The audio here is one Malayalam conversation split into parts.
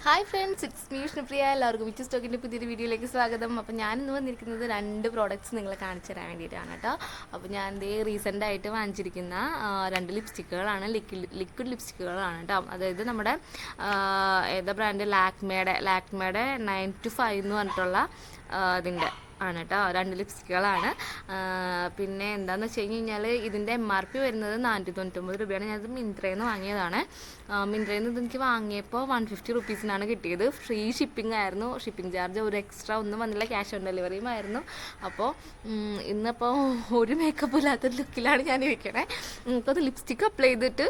Hi friends, it's me Vishnupriya. എല്ലാവർക്കും വിച്ച് സ്റ്റോക്കിൻ്റെ പുതിയൊരു വീഡിയോയിലേക്ക് സ്വാഗതം. അപ്പോൾ ഞാനിന്ന് വന്നിരിക്കുന്നത് 2 പ്രോഡക്റ്റ്സ് നിങ്ങളെ കാണിച്ചു തരാൻ വേണ്ടിയിട്ടാണ് കേട്ടോ. അപ്പോൾ ഞാൻ റീസെൻ്റായിട്ട് വാങ്ങിച്ചിരിക്കുന്ന 2 ലിപ്സ്റ്റിക്കുകളാണ്, ലിക്വിഡ് ലിപ്സ്റ്റിക്കുകളാണ് കേട്ടോ. അതായത് നമ്മുടെ ഏതാ ബ്രാൻഡ്, ലാക്മേയുടെ 9 to 5 എന്ന് പറഞ്ഞിട്ടുള്ള ഇതിൻ്റെ ആണ് കേട്ടോ. 2 ലിപ്സ്റ്റിക്കുകളാണ്. പിന്നെ എന്താണെന്ന് വെച്ച് കഴിഞ്ഞാൽ ഇതിൻ്റെ MRP വരുന്നത് 499 രൂപയാണ്. ഞാനത് മിന്ത്രയിൽ നിന്ന് വാങ്ങിയതാണ്. മിന്ത്രയിൽ നിന്ന് ഇതെനിക്ക് വാങ്ങിയപ്പോൾ 150 റുപ്പീസിനാണ് കിട്ടിയത്. ഫ്രീ ഷിപ്പിംഗ് ആയിരുന്നു. ഷിപ്പിംഗ് ചാർജ് ഒരു എക്സ്ട്രാ ഒന്നും വന്നില്ല, ക്യാഷ് ഓൺ ഡെലിവറിയും ആയിരുന്നു. അപ്പോൾ ഇന്നിപ്പോൾ ഒരു മേക്കപ്പ് ഇല്ലാത്ത ലുക്കിലാണ് ഞാൻ ഇരിക്കണേ. അപ്പോൾ അത് ലിപ്സ്റ്റിക്ക് അപ്ലൈ ചെയ്തിട്ട്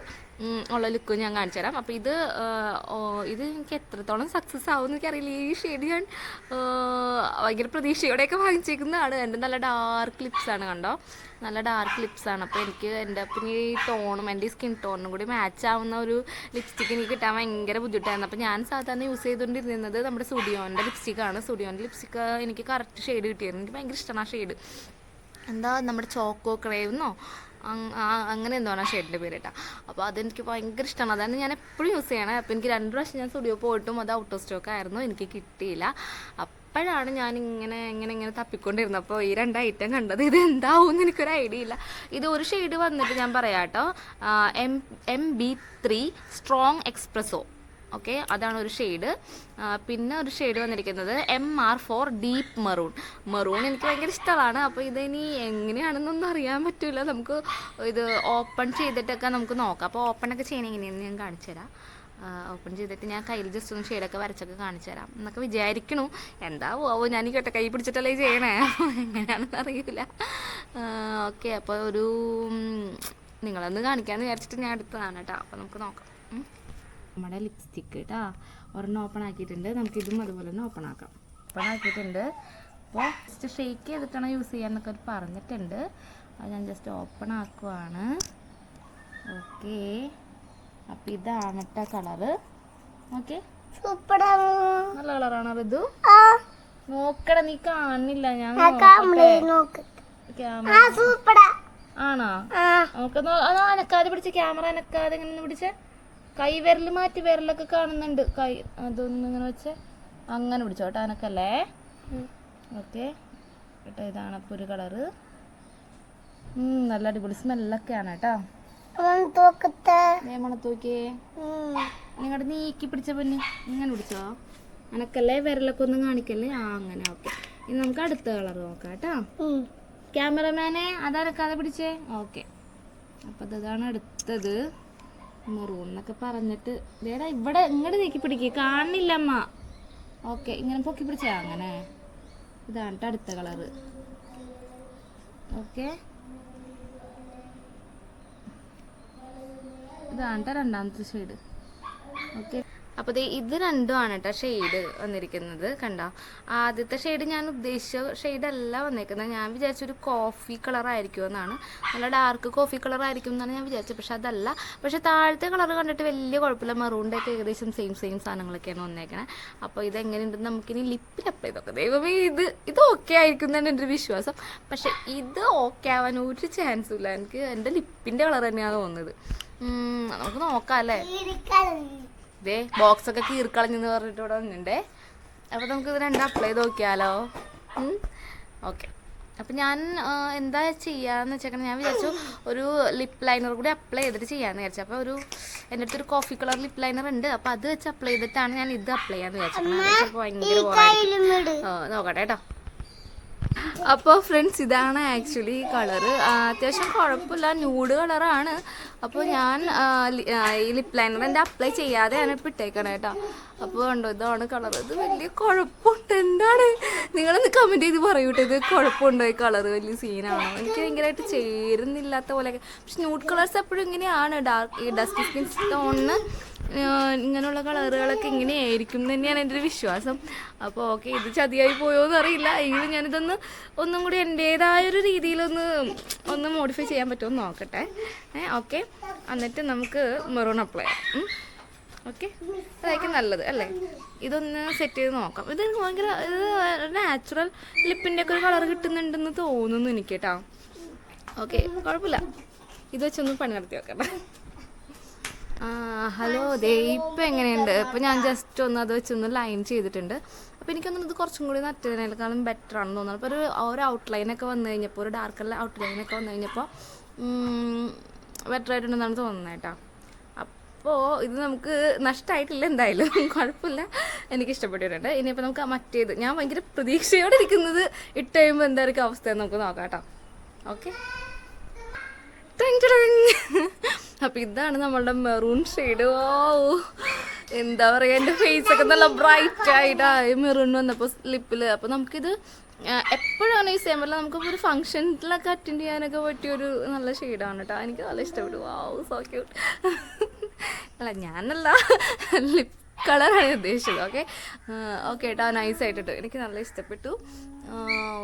ഉള്ള ലുക്ക് ഞാൻ കാണിച്ചു തരാം. അപ്പോൾ ഇത് എനിക്ക് എത്രത്തോളം സക്സസ് ആവും എന്ന് എനിക്കറിയില്ല. ഈ ഷെയ്ഡ് ഞാൻ ഭയങ്കര പ്രതീക്ഷയോടെയൊക്കെ വാങ്ങിച്ചേക്കുന്നതാണ്. എൻ്റെ നല്ല ഡാർക്ക് ലിപ്സാണ്, കണ്ടോ, നല്ല ഡാർക്ക് ലിപ്സാണ്. അപ്പോൾ എനിക്ക് എൻ്റെ പിന്നെ ഈ ടോണും എൻ്റെ ഈ സ്കിൻ ടോണും കൂടി മാച്ച് ആവുന്ന ഒരു ലിപ്സ്റ്റിക്ക് എനിക്ക് കിട്ടാൻ ഭയങ്കര ബുദ്ധിമുട്ടായിരുന്നു. അപ്പോൾ ഞാൻ സാധാരണ യൂസ് ചെയ്തുകൊണ്ടിരുന്നത് നമ്മുടെ സ്റ്റുഡിയോൻ്റെ ലിപ്സ്റ്റിക്കാണ്. സ്റ്റുഡിയോൻ്റെ ലിപ്സ്റ്റിക്ക് എനിക്ക് കറക്റ്റ് ഷെയ്ഡ് കിട്ടിയിരുന്നു. എനിക്ക് ഭയങ്കര ഇഷ്ടമാണ് ആ ഷെയ്ഡ്. എന്താ നമ്മുടെ ചോക്കോ ക്രേവെന്നോ അങ്ങനെ എന്തോണ് ആ ഷെയ്ഡിൻ്റെ പേര് കേട്ടോ. അപ്പോൾ അതെനിക്ക് ഭയങ്കര ഇഷ്ടമാണ്. അതാണ് ഞാൻ എപ്പോഴും യൂസ് ചെയ്യണേ. അപ്പോൾ എനിക്ക് 2 പ്രാവശ്യം ഞാൻ സ്റ്റുഡിയോ പോയിട്ടും അത് ഔട്ട് ഓഫ് സ്റ്റോക്ക് ആയിരുന്നു, എനിക്ക് കിട്ടിയില്ല. അപ്പോഴാണ് ഞാൻ ഇങ്ങനെ തപ്പിക്കൊണ്ടിരുന്നത്. അപ്പോൾ ഈ 2 ഐറ്റം കണ്ടത്. ഇത് എന്താവും എന്ന് എനിക്കൊരു ഐഡിയ ഇല്ല. ഇത് ഒരു ഷെയ്ഡ് വന്നിട്ട് ഞാൻ പറയാം കേട്ടോ, MB3 സ്ട്രോങ് എക്സ്പ്രസോ. ഓക്കെ, അതാണ് ഒരു ഷെയ്ഡ്. പിന്നെ ഒരു ഷെയ്ഡ് വന്നിരിക്കുന്നത് MR4 ഡീപ്പ് മെറൂൺ എനിക്ക് ഭയങ്കര ഇഷ്ടമാണ്. അപ്പോൾ ഇതിനി എങ്ങനെയാണെന്നൊന്നും അറിയാൻ പറ്റില്ല. നമുക്ക് ഇത് ഓപ്പൺ ചെയ്തിട്ടൊക്കെ നമുക്ക് നോക്കാം. അപ്പോൾ ഓപ്പണൊക്കെ ചെയ്യണം എങ്ങനെയാണെന്ന് ഞാൻ കാണിച്ചു തരാം. ഓപ്പൺ ചെയ്തിട്ട് ഞാൻ കയ്യിൽ ജസ്റ്റ് ഒന്ന് ഷെയ്ഡൊക്കെ വരച്ചൊക്കെ കാണിച്ചു തരാം എന്നൊക്കെ വിചാരിക്കണു. എന്താവോ ഞാൻ ഈ കൈ പിടിച്ചിട്ടല്ലേ ചെയ്യണേ, എങ്ങനെയാണെന്ന് അറിയില്ല. ഓക്കെ, അപ്പോൾ നിങ്ങളൊന്ന് കാണിക്കാമെന്ന് വിചാരിച്ചിട്ട് ഞാൻ എടുത്തതാണ് കേട്ടോ. അപ്പോൾ നമുക്ക് നോക്കാം. നമ്മുടെ ലിപ്സ്റ്റിക്ക് കേട്ടോ ഒരെണ്ണം ഓപ്പൺ ആക്കിയിട്ടുണ്ട്. നമുക്കിതും അതുപോലെ തന്നെ ഓപ്പൺ ആക്കാം. ഓപ്പൺ ആക്കിയിട്ടുണ്ട്. അപ്പോൾ ജസ്റ്റ് ഷെയ്ക്ക് ചെയ്തിട്ടാണ് യൂസ് ചെയ്യാമെന്നൊക്കെ പറഞ്ഞിട്ടുണ്ട്. അത് ഞാൻ ജസ്റ്റ് ഓപ്പൺ ആക്കുവാണ്. ഓക്കെ, അപ്പം ഇതാണ് കേട്ടോ കളറ്. ഓക്കെ, നല്ല കളറാണോ ഇത്? നോക്കട, നീ കാണുന്നില്ല, ഞാൻ ആണോ? നോക്കുന്ന അനക്കാതെ പിടിച്ച ക്യാമറ അനക്കാതെ ഇങ്ങനെ പിടിച്ച കൈ വിരൽ മാറ്റി വിരലൊക്കെ കാണുന്നുണ്ട്. കൈ അതൊന്നും ഇങ്ങനെ വെച്ച് അങ്ങനെ പിടിച്ചോട്ടെ, അനക്കല്ലേ? ഓക്കെ കേട്ടോ, ഇതാണ് അപ്പോൾ ഒരു കളറ്. നല്ല അടിപൊളി സ്മെല്ലൊക്കെയാണ് കേട്ടോ. മണത്തോക്കേ, നിങ്ങളുടെ നീക്കി പിടിച്ച പൊന്ന് ഇങ്ങനെ പിടിച്ചോ, അനക്കല്ലേ? വിരലൊക്കെ ഒന്നും കാണിക്കല്ലേ? അങ്ങനെ. ഓക്കെ, ഇനി നമുക്ക് അടുത്ത കളർ നോക്കാം കേട്ടോ. ക്യാമറമാനെ അതനക്കാതെ പിടിച്ചേ. ഓക്കെ, അപ്പം അതാണ് അടുത്തത്. മെറൂൺ എന്നൊക്കെ പറഞ്ഞിട്ട് വേടാ ഇവിടെ ഇങ്ങോട്ട് നീക്കി പിടിക്കുക, കാണില്ല അമ്മ. ഓക്കെ, ഇങ്ങനെ പൊക്കി പിടിച്ചാ അങ്ങനെ. ഇതാണ് അടുത്ത കളറ്. ഓക്കെ, ഇതാണ് രണ്ടാമത്തെ ഷെയ്ഡ്. ഓക്കെ, അപ്പോൾ ഇത് രണ്ടുമാണ് കേട്ടോ ഷെയ്ഡ് വന്നിരിക്കുന്നത്. കണ്ടോ, ആദ്യത്തെ ഷെയ്ഡ് ഞാൻ ഉദ്ദേശിച്ച ഷെയ്ഡല്ല വന്നിരിക്കുന്നത്. ഞാൻ വിചാരിച്ചൊരു കോഫി കളറായിരിക്കുമെന്നാണ്, നല്ല ഡാർക്ക് കോഫി കളറായിരിക്കും എന്നാണ് ഞാൻ വിചാരിച്ചത്. പക്ഷെ അതല്ല. പക്ഷെ താഴത്തെ കളർ കണ്ടിട്ട് വലിയ കുഴപ്പമില്ല. മെറൂണിൻ്റെ ഒക്കെ ഏകദേശം സെയിം സാധനങ്ങളൊക്കെയാണ് വന്നേക്കണേ. അപ്പോൾ ഇതെങ്ങനെയുണ്ടെന്ന് നമുക്കിനി ലിപ്പിൽ അപ്ലൈ ചെയ്ത് നോക്കാം. ദൈവമേ, ഇത് ഓക്കെ ആയിരിക്കും എന്നാണ് എൻ്റെ ഒരു വിശ്വാസം. പക്ഷെ ഇത് ഓക്കെ ആവാൻ ഒരു ചാൻസും ഇല്ല. എനിക്ക് എൻ്റെ ലിപ്പിൻ്റെ കളർ തന്നെയാണ് തോന്നുന്നത്. നമുക്ക് നോക്കാം അല്ലേ? ഇതേ ബോക്സൊക്കെ കീറിക്കളഞ്ഞെന്ന് പറഞ്ഞിട്ട് ഇവിടെ വന്നിട്ടുണ്ടേ. അപ്പോൾ നമുക്ക് ഇത് 2 അപ്ലൈ ചെയ്ത് നോക്കിയാലോ? ഓക്കെ, അപ്പം ഞാൻ എന്താ ചെയ്യാന്ന് വെച്ചേക്കണം, ഞാൻ വിചാരിച്ചു ഒരു ലിപ്പ് ലൈനർ കൂടി അപ്ലൈ ചെയ്തിട്ട് ചെയ്യാമെന്ന് വിചാരിച്ചു. അപ്പോൾ എൻ്റെ അടുത്തൊരു കോഫി കളർ ലിപ്പ് ലൈനർ ഉണ്ട്. അപ്പോൾ അത് വെച്ച് അപ്ലൈ ചെയ്തിട്ടാണ് ഞാൻ ഇത് അപ്ലൈ ചെയ്യാമെന്ന് വിചാരിച്ചത്. ചിലപ്പോൾ ഭയങ്കര ബോറായിരിക്കും. നോക്കട്ടെ കേട്ടോ. അപ്പോൾ ഫ്രണ്ട്സ്, ഇതാണ് ആക്ച്വലി കളറ്. അത്യാവശ്യം കുഴപ്പമില്ല, ന്യൂഡ് കളറാണ്. അപ്പോൾ ഞാൻ ഈ ലിപ്പ് ലൈനർ എൻ്റെ അപ്ലൈ ചെയ്യാതെയാണ് ഇപ്പോൾ ഇട്ടേക്കണേ കേട്ടോ. അപ്പോൾ കണ്ടോ, ഇതാണ് കളർ. ഇത് വലിയ കുഴപ്പമുണ്ട്. എന്താണ് നിങ്ങളൊന്ന് കമൻറ്റ് ചെയ്ത് പറയൂട്ടെ, ഇത് കുഴപ്പമുണ്ടോ? ഈ കളറ് വലിയ സീനാണോ? എനിക്ക് ഭയങ്കരമായിട്ട് ചേരുന്നില്ലാത്ത പോലെയൊക്കെ. പക്ഷെ ന്യൂഡ് കളേഴ്സ് എപ്പോഴും ഇങ്ങനെയാണ്. ഈ ഡസ്റ്റി സ്കിൻ ടോണിന് ഇങ്ങനെയുള്ള കളറുകളൊക്കെ ഇങ്ങനെയായിരിക്കും തന്നെയാണ് എൻ്റെ ഒരു വിശ്വാസം. അപ്പോൾ ഓക്കെ, ഇത് ചതിയായി പോയോ എന്നറിയില്ല. എങ്കിലും ഞാനിതൊന്ന് ഒന്നും കൂടി എൻ്റേതായൊരു രീതിയിലൊന്ന് മോഡിഫൈ ചെയ്യാൻ പറ്റുമോ നോക്കട്ടെ. ഓക്കെ, എന്നിട്ട് നമുക്ക് മെറൂൺ അപ്ലൈ ചെയ്യാം. ഓക്കെ, അതായിരിക്കും നല്ലത് അല്ലേ? ഇതൊന്ന് സെറ്റ് ചെയ്ത് നോക്കാം. ഇത് ഭയങ്കര നാച്ചുറൽ ലിപ്പിൻ്റെ ഒക്കെ ഒരു കളർ കിട്ടുന്നുണ്ടെന്ന് തോന്നുന്നു എനിക്ക് കേട്ടോ. ഓക്കെ, കുഴപ്പമില്ല. ഇത് വെച്ചൊന്ന് പണി നടത്തി വെക്കട്ടെ. ഹലോ ദേ ഇപ്പം എങ്ങനെയുണ്ട്? ഇപ്പം ഞാൻ ജസ്റ്റ് ഒന്ന് അത് വെച്ചൊന്ന് ലൈൻ ചെയ്തിട്ടുണ്ട്. അപ്പോൾ എനിക്കൊന്നും ഇത് കുറച്ചും കൂടി നട്ടതിനേക്കാളും ബെറ്റർ ആണെന്ന് തോന്നുന്നു. അപ്പോൾ ഒരു ഔട്ട്ലൈനൊക്കെ വന്നു കഴിഞ്ഞപ്പോൾ, ഒരു ഡാർക്ക് കളർ ഔട്ട്ലൈനൊക്കെ വന്നു കഴിഞ്ഞപ്പോൾ ബെറ്റർ ആയിട്ടുണ്ടെന്നാണ് തോന്നുന്നത് കേട്ടോ. അപ്പോൾ ഇത് നമുക്ക് നഷ്ടമായിട്ടില്ല, എന്തായാലും കുഴപ്പമില്ല, എനിക്ക് ഇഷ്ടപ്പെട്ടിട്ടുണ്ട്. ഇനിയിപ്പോൾ നമുക്ക് മറ്റേത്, ഞാൻ ഭയങ്കര പ്രതീക്ഷയോടെ ഇരിക്കുന്നത് ഇട്ട് കഴിയുമ്പോൾ എന്തായിരിക്കും അവസ്ഥയെന്ന് നമുക്ക് നോക്കാം കേട്ടോ. ഓക്കെ, അപ്പം ഇതാണ് നമ്മളുടെ മെറൂൺ ഷെയ്ഡ്. ഓ എന്താ പറയുക, എൻ്റെ ഫേസൊക്കെ നല്ല ബ്രൈറ്റ് ആയിട്ടായി മെറൂൺ വന്നപ്പോൾ ലിപ്പിൽ. അപ്പോൾ നമുക്കിത് എപ്പോഴാണ് യൂസ് ചെയ്യാൻ പറ്റില്ല, നമുക്ക് ഒരു ഫംഗ്ഷനിലൊക്കെ അറ്റൻഡ് ചെയ്യാനൊക്കെ പറ്റിയൊരു നല്ല ഷെയ്ഡാണ് കേട്ടോ. എനിക്ക് നല്ല ഇഷ്ടപ്പെട്ടു. വാവ്, സോ ക്യൂട്ട്. അല്ല, ഞാനല്ല, ലിപ് കളറാണ് ഉദ്ദേശിച്ചത്. ഓക്കെ ഓക്കെ കേട്ടോ, നൈസായിട്ടിട്ട് എനിക്ക് നല്ല ഇഷ്ടപ്പെട്ടു.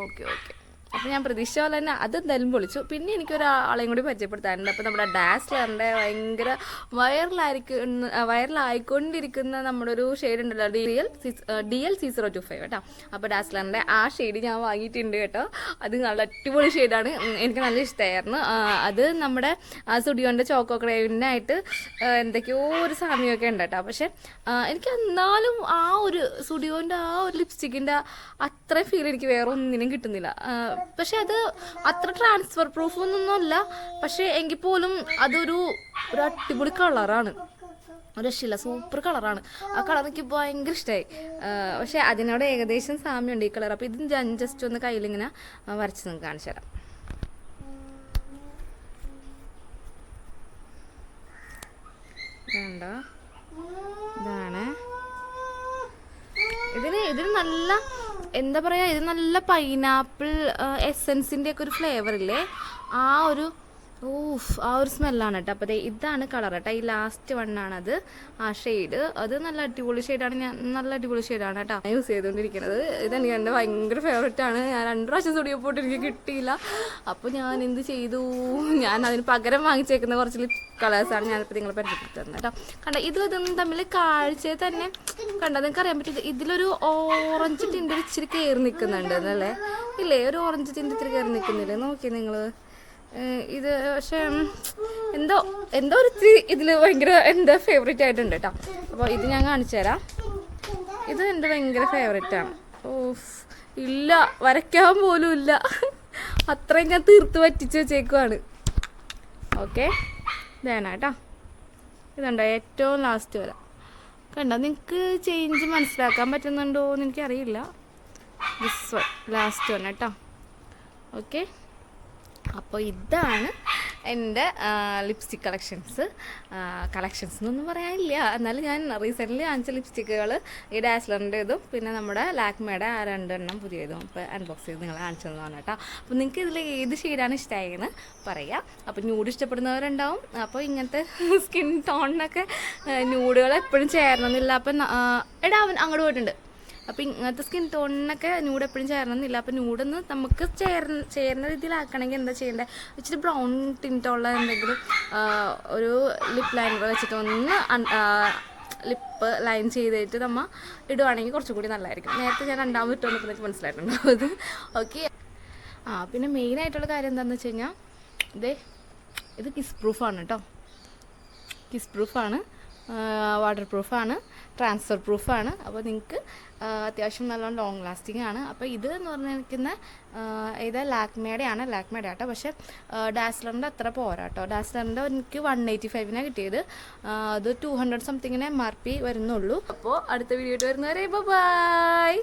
ഓക്കെ ഓക്കെ, അപ്പോൾ ഞാൻ പ്രതീക്ഷ പോലെ തന്നെ അതെന്തായാലും പൊളിച്ചു. പിന്നെ എനിക്കൊരാളെയും കൂടി പരിചയപ്പെടുത്താനുണ്ട്. അപ്പോൾ നമ്മുടെ ഡാസ്ലറിൻ്റെ ഭയങ്കര വൈറലായിക്കൊണ്ടിരിക്കുന്ന നമ്മുടെ ഒരു ഷെയ്ഡ് ഉണ്ടല്ലോ, DL C025 കേട്ടോ. അപ്പോൾ ഡാസ്ലറിൻ്റെ ആ ഷെയ്ഡ് ഞാൻ വാങ്ങിയിട്ടുണ്ട് കേട്ടോ. അത് നല്ല അടിപൊളി ഷെയ്ഡാണ്, എനിക്ക് നല്ല ഇഷ്ടമായിരുന്നു. അത് നമ്മുടെ സ്റ്റുഡിയോൻ്റെ ചോക്കോ ക്രേവിനായിട്ട് എന്തൊക്കെയോ ഒരു സാമ്യമൊക്കെ ഉണ്ട് കേട്ടോ. പക്ഷേ എനിക്ക് എന്നാലും ആ ഒരു സ്റ്റുഡിയോൻ്റെ ആ ഒരു ലിപ്സ്റ്റിക്കിൻ്റെ അത്രയും ഫീൽ എനിക്ക് വേറെ ഒന്നിനും കിട്ടുന്നില്ല. പക്ഷെ അത് അത്ര ട്രാൻസ്ഫർ പ്രൂഫ് ഒന്നൊന്നുമല്ല, പക്ഷേ എങ്കിൽ പോലും അതൊരു അടിപൊളി കളറാണ്, ഒരു രക്ഷയില്ല, സൂപ്പർ കളറാണ്. ആ കളർ എനിക്ക് ഭയങ്കര ഇഷ്ടമായി. പക്ഷേ അതിനോട് ഏകദേശം സാമ്യമുണ്ട് ഈ കളർ. അപ്പോൾ ഇത് ഞാൻ ജസ്റ്റ് ഒന്ന് കയ്യിലിങ്ങനെ വരച്ച് നിങ്ങൾക്ക് കാണിച്ചു തരാം. വേണ്ട, ഇതാണ് ഇതിന് നല്ല എന്താ പറയുക, ഇത് നല്ല പൈനാപ്പിൾ എസെൻസിൻ്റെ ഒക്കെ ഒരു ഫ്ലേവർ ഇല്ലേ, ആ ഒരു സ്മെല്ലാണ് കേട്ടോ. അപ്പോൾ ഇതാണ് കളർ കേട്ടോ, ഈ ലാസ്റ്റ് വണ്ണാണത്, ആ ഷെയ്ഡ്. അത് നല്ല അടിപൊളി ഷെയ്ഡാണ്, നല്ല അടിപൊളി ഷെയ്ഡാണ് കേട്ടോ യൂസ് ചെയ്തുകൊണ്ടിരിക്കുന്നത്. ഇതെനിക്ക് എൻ്റെ ഭയങ്കര ഫേവറേറ്റാണ്. ഞാൻ 2 പ്രാവശ്യം സ്റ്റുഡിയോ പോയിട്ട് എനിക്ക് കിട്ടിയില്ല. അപ്പോൾ ഞാൻ എന്ത് ചെയ്തു, ഞാൻ അതിന് പകരം വാങ്ങിച്ചേക്കുന്ന കുറച്ച് ലിപ് കളേഴ്സാണ് ഞാനിപ്പോൾ നിങ്ങളെ പരിചയപ്പെടുത്തി തന്നത് കേട്ടോ. കണ്ട, ഇതും തമ്മിൽ കാഴ്ചയിൽ തന്നെ കണ്ട നിങ്ങൾക്ക് അറിയാൻ പറ്റും, ഇതിലൊരു ഓറഞ്ച് ടിൻ്റ് ഇച്ചിരി കയറി നിൽക്കുന്നുണ്ട് എന്നല്ലേ, ഇല്ലേ? ഒരു ഓറഞ്ച് ടിൻ്റ് ഇത്തിരി കയറി നിൽക്കുന്നില്ലേ, നോക്കി നിങ്ങൾ ഇത്. പക്ഷേ എന്തോ ഒരു ഇതിൽ ഭയങ്കര എൻ്റെ ഫേവറേറ്റ് ആയിട്ടുണ്ട് കേട്ടോ. അപ്പോൾ ഇത് ഞാൻ കാണിച്ചു തരാം. ഇത് എൻ്റെ ഭയങ്കര ഫേവറേറ്റാണ്. ഇല്ല, വരയ്ക്കാൻ പോലും ഇല്ല, അത്രയും ഞാൻ തീർത്ത് വറ്റിച്ച് വെച്ചേക്കുവാണ്. ഓക്കെ, ഇതാണ് കേട്ടോ. ഇതുണ്ടോ ഏറ്റവും ലാസ്റ്റ് വരെ കണ്ടോ, നിങ്ങൾക്ക് ചേഞ്ച് മനസ്സിലാക്കാൻ പറ്റുന്നുണ്ടോ എന്ന് എനിക്കറിയില്ല. ദിസ് വൺ ലാസ്റ്റ് വൺ കേട്ടോ. ഓക്കെ, അപ്പോൾ ഇതാണ് എൻ്റെ ലിപ്സ്റ്റിക് കളക്ഷൻസ് എന്നൊന്നും പറയാനില്ല. എന്നാലും ഞാൻ റീസെൻ്റ്ലി വാങ്ങിച്ച ലിപ്സ്റ്റിക്കുകൾ ഈ ഡാസ്ലറിൻ്റെ ഇതും പിന്നെ നമ്മുടെ ലാക്മേയുടെ ആ 2 എണ്ണം പുതിയതും ഇപ്പോൾ അൺബോക്സ് ചെയ്ത് നിങ്ങളെ കാണിച്ചു തന്നതാണ് കേട്ടോ. അപ്പോൾ നിങ്ങൾക്ക് ഇതിൽ ഏത് ഷെയ്ഡാണ് ഇഷ്ടമായെന്ന് പറയാം. അപ്പോൾ ന്യൂഡ് ഇഷ്ടപ്പെടുന്നവരുണ്ടാവും. അപ്പോൾ ഇങ്ങനത്തെ സ്കിൻ ടോണിനൊക്കെ ന്യൂഡുകൾ എപ്പോഴും ചേരണമെന്നില്ല. അപ്പം അവൻ അങ്ങോട്ട് പോയിട്ടുണ്ട്. അപ്പോൾ ഇങ്ങനത്തെ സ്കിൻ ടോണിനൊക്കെ ന്യൂഡ് എപ്പോഴും ചേരണമെന്നില്ല. അപ്പോൾ ന്യൂഡൊന്ന് നമുക്ക് ചേരുന്ന രീതിയിലാക്കണമെങ്കിൽ എന്താ ചെയ്യേണ്ടത്, ഇച്ചിരി ബ്രൗൺ ടിൻറ്റുള്ള എന്തെങ്കിലും ഒരു ലിപ്പ് ലൈനർ വെച്ചിട്ട് ഒന്ന് ലിപ്പ് ലൈൻ ചെയ്തിട്ട് നമ്മൾ ഇടുവാണെങ്കിൽ കുറച്ചുകൂടി നല്ലതായിരിക്കും. നേരത്തെ ഞാൻ 2ാമത് ഇട്ടുകൊണ്ടപ്പോൾ എനിക്ക് മനസ്സിലായിട്ടുണ്ടാവും അത്. ഓക്കെ, പിന്നെ മെയിനായിട്ടുള്ള കാര്യം എന്താണെന്ന് വെച്ച് കഴിഞ്ഞാൽ ഇത് കിസ് പ്രൂഫാണ് കേട്ടോ. കിസ് പ്രൂഫാണ്, വാട്ടർ പ്രൂഫാണ്, ട്രാൻസ്ഫർ പ്രൂഫാണ്. അപ്പോൾ നിങ്ങൾക്ക് അത്യാവശ്യം നല്ലോണം ലോങ് ലാസ്റ്റിംഗ് ആണ്. അപ്പോൾ ഇത് എന്ന് പറഞ്ഞിരിക്കുന്ന ഇത് ലാക്മേയുടെ ആട്ടോ. പക്ഷേ ഡാസ്ലറിൻ്റെ അത്ര പോരാ കേട്ടോ. ഡാസ്ലറിൻ്റെ എനിക്ക് 185 കിട്ടിയത്. അത് 200 സംതിങ്ങിനെ MRP വരുന്നുള്ളൂ. അപ്പോൾ അടുത്ത വീഡിയോ ആയിട്ട് വരുന്നവരെ ബൈ.